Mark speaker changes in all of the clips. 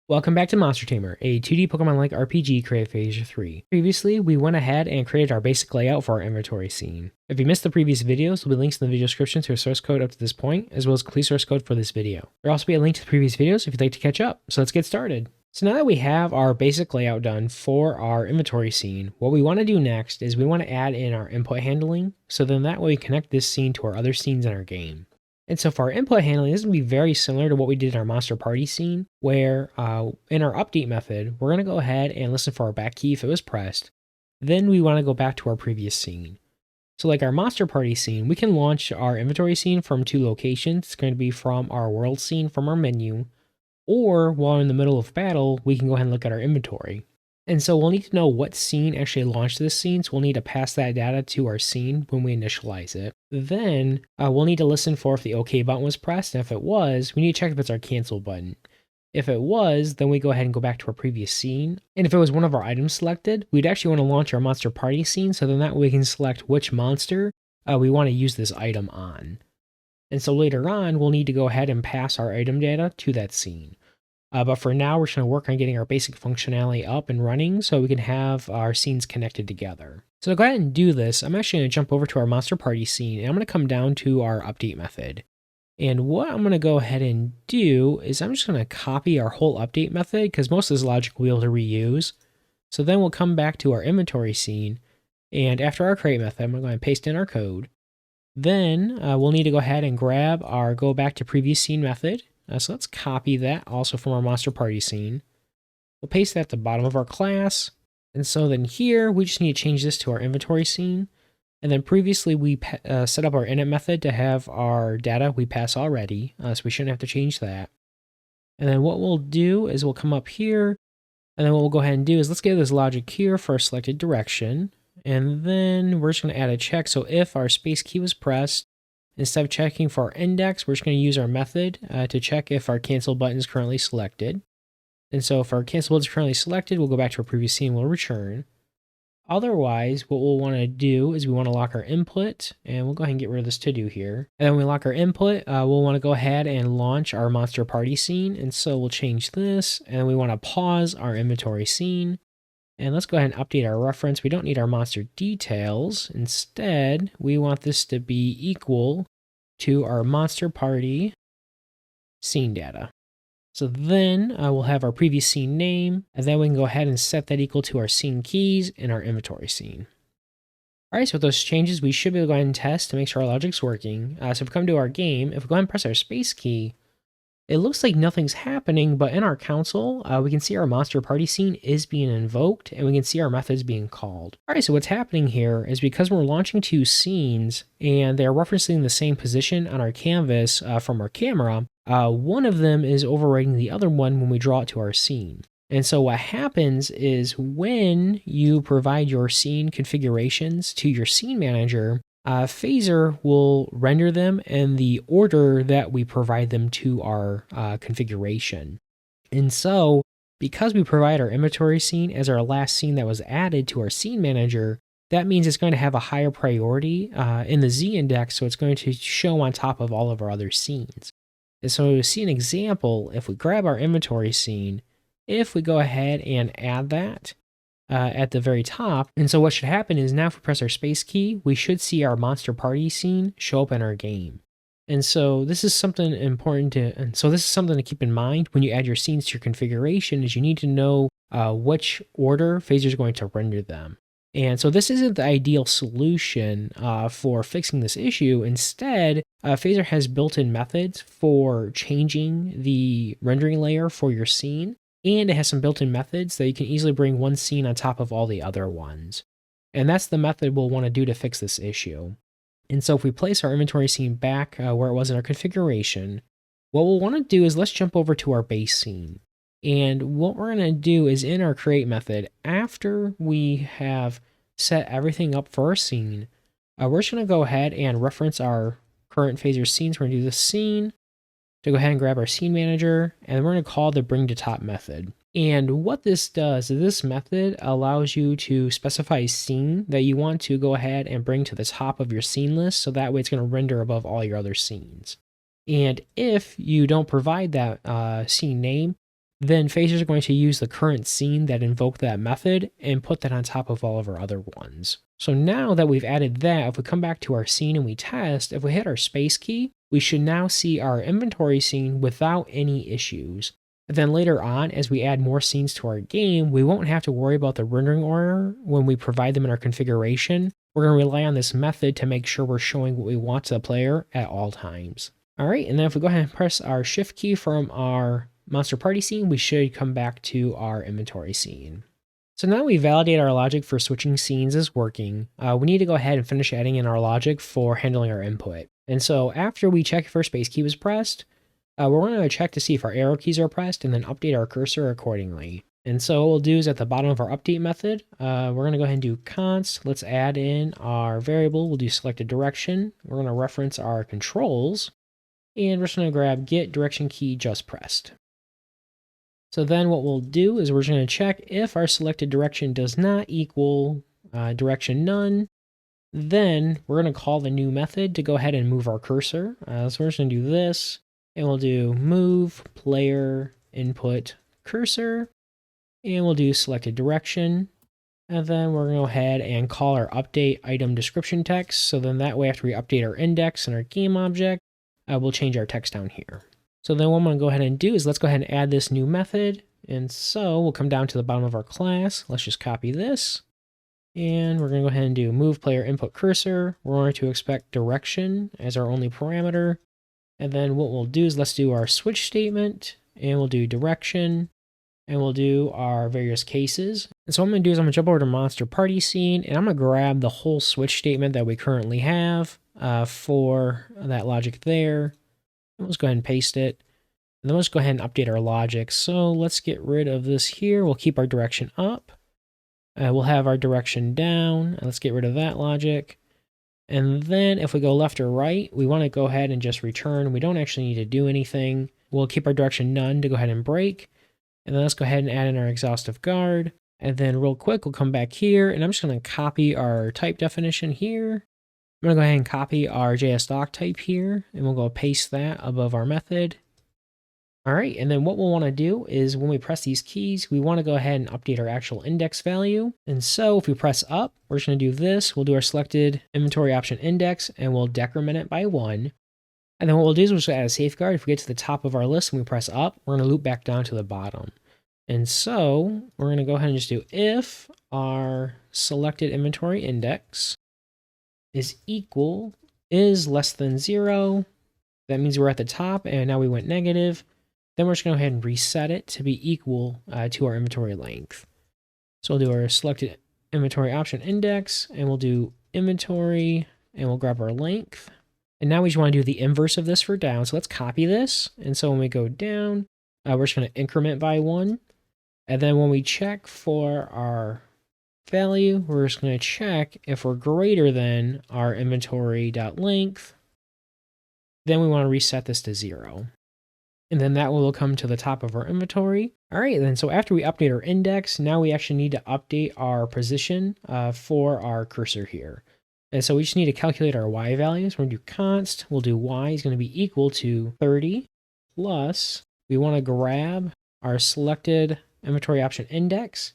Speaker 1: Welcome back to Monster Tamer, a 2D Pokemon-like RPG created for Phase 3. Previously, we went ahead and created our basic layout for our inventory scene. If you missed the previous videos, there'll be links in the video description to a source code up to this point, as well as a complete source code for this video. There'll also be a link to the previous videos if you'd like to catch up, so let's get started. So now that we have our basic layout done for our inventory scene, what we want to do next is we want to add in our input handling, so then that way we connect this scene to our other scenes in our game. And so for our input handling, this is going to be very similar to what we did in our monster party scene, where in our update method, we're going to go ahead and listen for our back key if it was pressed. Then we want to go back to our previous scene. So like our monster party scene, we can launch our inventory scene from two locations. It's going to be from our world scene from our menu, or while in the middle of battle, we can go ahead and look at our inventory. And so we'll need to know what scene actually launched this scene, so we'll need to pass that data to our scene when we initialize it. Then we'll need to listen for if the OK button was pressed, and if it was, we need to check if it's our cancel button. If it was, then we go ahead and go back to our previous scene. And if it was one of our items selected, we'd actually want to launch our monster party scene, so then that way we can select which monster we want to use this item on. And so later on, we'll need to go ahead and pass our item data to that scene. But for now, we're just going to work on getting our basic functionality up and running so we can have our scenes connected together. So to go ahead and do this, I'm actually going to jump over to our monster party scene, and I'm going to come down to our update method. And what I'm going to go ahead and do is I'm just going to copy our whole update method, because most of this logic we'll be able to reuse. So then we'll come back to our inventory scene, and after our create method, I'm going to go ahead and paste in our code. Then we'll need to go ahead and grab our go back to previous scene method. So let's copy that also from our monster party scene. We'll paste that at the bottom of our class. And so then here, we just need to change this to our inventory scene. And then previously we set up our init method to have our data we pass already. So we shouldn't have to change that. And then what we'll do is we'll come up here. And then what we'll go ahead and do is let's give this logic here for a selected direction. And then we're just going to add a check. So if our space key was pressed, instead of checking for our index, we're just going to use our method to check if our cancel button is currently selected. And so if our cancel button is currently selected, we'll go back to our previous scene, we'll return. Otherwise, what we'll want to do is we want to lock our input, and we'll go ahead and get rid of this to do here. And then when we lock our input, we'll want to go ahead and launch our monster party scene. And so we'll change this, and we want to pause our inventory scene. And let's go ahead and update our reference. We don't need our monster details. Instead, we want this to be equal to our monster party scene data. So then we'll have our previous scene name, and then we can go ahead and set that equal to our scene keys in our inventory scene. All right, so with those changes, we should be able to go ahead and test to make sure our logic's working. So if we come to our game, if we go ahead and press our space key, it looks like nothing's happening, but in our console, we can see our monster party scene is being invoked, and we can see our methods being called. All right, so what's happening here is because we're launching two scenes, and they're referencing the same position on our canvas from our camera, one of them is overriding the other one when we draw it to our scene. And so what happens is when you provide your scene configurations to your scene manager, Phaser will render them in the order that we provide them to our configuration. And so, because we provide our inventory scene as our last scene that was added to our scene manager, that means it's going to have a higher priority in the Z index, so it's going to show on top of all of our other scenes. And so to see an example, if we grab our inventory scene, if we go ahead and add that, at the very top. And so what should happen is now if we press our space key, we should see our monster party scene show up in our game. And so this is something important to keep in mind when you add your scenes to your configuration is you need to know which order Phaser is going to render them. And so this isn't the ideal solution for fixing this issue. Instead, Phaser has built-in methods for changing the rendering layer for your scene. And it has some built-in methods that you can easily bring one scene on top of all the other ones. And that's the method we'll want to do to fix this issue. And so if we place our inventory scene back where it was in our configuration, what we'll want to do is let's jump over to our base scene. And what we're going to do is in our create method, after we have set everything up for our scene, we're just going to go ahead and reference our current Phaser scenes. We're going to do the scene. To go ahead and grab our scene manager, and we're going to call the bring to top method. And what this does is this method allows you to specify a scene that you want to go ahead and bring to the top of your scene list, so that way it's going to render above all your other scenes. And if you don't provide that scene name, then phasers are going to use the current scene that invoked that method and put that on top of all of our other ones. So now that we've added that, if we come back to our scene and we test, if we hit our space key, we should now see our inventory scene without any issues. And then later on, as we add more scenes to our game, we won't have to worry about the rendering order when we provide them in our configuration. We're going to rely on this method to make sure we're showing what we want to the player at all times. All right, and then if we go ahead and press our shift key from our monster party scene, we should come back to our inventory scene. So now we validate our logic for switching scenes is working. We need to go ahead and finish adding in our logic for handling our input. And so after we check if our space key was pressed, we're going to check to see if our arrow keys are pressed and then update our cursor accordingly. And so what we'll do is at the bottom of our update method, we're going to go ahead and do const. Let's add in our variable. We'll do selected direction. We're going to reference our controls. And we're just going to grab get direction key just pressed. So then what we'll do is we're just going to check if our selected direction does not equal direction none. Then we're going to call the new method to go ahead and move our cursor. So we're just going to do this. And we'll do move player input cursor. And we'll do selected direction. And then we're going to go ahead and call our update item description text. So then that way after we update our index and our game object, we'll change our text down here. So then what I'm going to go ahead and do is let's go ahead and add this new method. And so we'll come down to the bottom of our class. Let's just copy this. And we're going to go ahead and do move player input cursor. We're going to expect direction as our only parameter. And then what we'll do is let's do our switch statement. And we'll do direction. And we'll do our various cases. And so what I'm going to do is I'm going to jump over to monster party scene. And I'm going to grab the whole switch statement that we currently have for that logic there. Let's go ahead and paste it. And then let's go ahead and update our logic. So let's get rid of this here. We'll keep our direction up. We'll have our direction down. Let's get rid of that logic. And then if we go left or right, we want to go ahead and just return. We don't actually need to do anything. We'll keep our direction none to go ahead and break. And then let's go ahead and add in our exhaustive guard. And then real quick, we'll come back here. And I'm just going to copy our type definition here. I'm going to go ahead and copy our JSDoc type here, and we'll go paste that above our method. All right, and then what we'll want to do is when we press these keys, we want to go ahead and update our actual index value. And so if we press up, we're just going to do this. We'll do our selected inventory option index, and we'll decrement it by 1. And then what we'll do is we'll just add a safeguard. If we get to the top of our list and we press up, we're going to loop back down to the bottom. And so we're going to go ahead and just do if our selected inventory index is less than 0. That means we're at the top and now we went negative. Then we're just going to go ahead and reset it to be equal to our inventory length. So we'll do our selected inventory option index and we'll do inventory and we'll grab our length. And now we just want to do the inverse of this for down. So let's copy this. And so when we go down, we're just going to increment by 1. And then when we check for our value, we're just going to check if we're greater than our inventory.length. Then we want to reset this to 0. And then that will come to the top of our inventory. All right, then so after we update our index, now we actually need to update our position for our cursor here. And so we just need to calculate our y values. We're going to do const. We'll do y is going to be equal to 30 plus, we want to grab our selected inventory option index.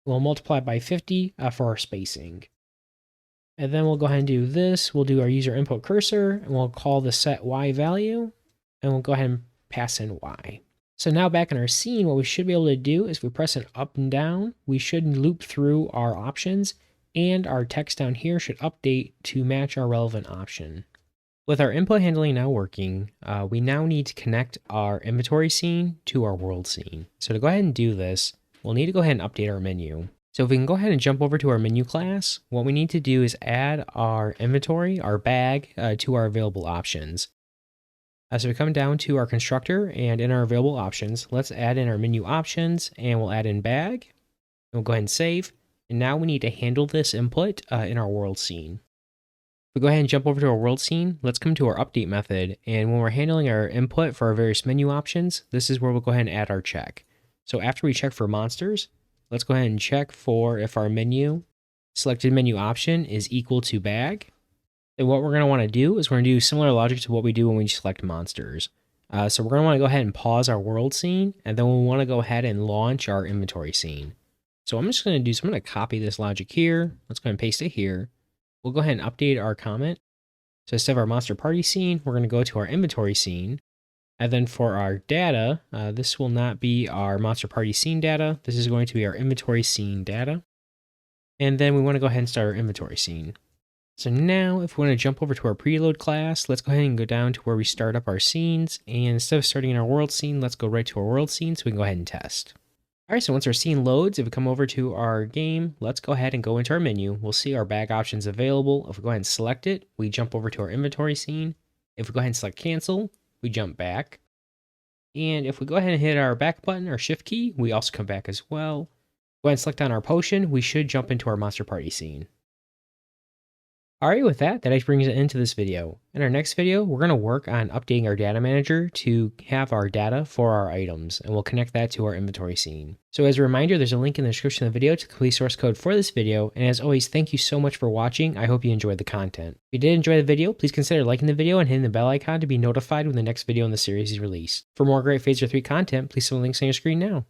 Speaker 1: We'll multiply by 50 for our spacing. And then we'll go ahead and do this. We'll do our user input cursor, and we'll call the set y value, and we'll go ahead and pass in y. So now back in our scene, what we should be able to do is if we press it up and down, we should loop through our options, and our text down here should update to match our relevant option. With our input handling now working, we now need to connect our inventory scene to our world scene. So to go ahead and do this, we'll need to go ahead and update our menu. So if we can go ahead and jump over to our menu class, what we need to do is add our inventory, our bag, to our available options. So we come down to our constructor, and in our available options, let's add in our menu options, and we'll add in bag. We'll go ahead and save. And now we need to handle this input in our world scene. If we go ahead and jump over to our world scene, let's come to our update method. And when we're handling our input for our various menu options, this is where we'll go ahead and add our check. So after we check for monsters, let's go ahead and check for if our selected menu option is equal to bag. And what we're going to want to do is we're going to do similar logic to what we do when we select monsters. So we're going to want to go ahead and pause our world scene, and then we want to go ahead and launch our inventory scene. So I'm just going to do, so I'm going to copy this logic here. Let's go ahead and paste it here. We'll go ahead and update our comment. So instead of our monster party scene, we're going to go to our inventory scene. And then for our data, this will not be our monster party scene data. This is going to be our inventory scene data. And then we want to go ahead and start our inventory scene. So now if we want to jump over to our preload class, let's go ahead and go down to where we start up our scenes. And instead of starting in our world scene, let's go right to our world scene so we can go ahead and test. All right, so once our scene loads, if we come over to our game, let's go ahead and go into our menu. We'll see our bag options available. If we go ahead and select it, we jump over to our inventory scene. If we go ahead and select cancel, we jump back. And if we go ahead and hit our back button or shift key, we also come back as well. Go ahead and select on our potion, we should jump into our monster party scene. Alright, with that actually brings it into this video. In our next video, we're going to work on updating our data manager to have our data for our items, and we'll connect that to our inventory scene. So as a reminder, there's a link in the description of the video to the complete source code for this video, and as always, thank you so much for watching. I hope you enjoyed the content. If you did enjoy the video, please consider liking the video and hitting the bell icon to be notified when the next video in the series is released. For more great Phaser 3 content, please see the links on your screen now.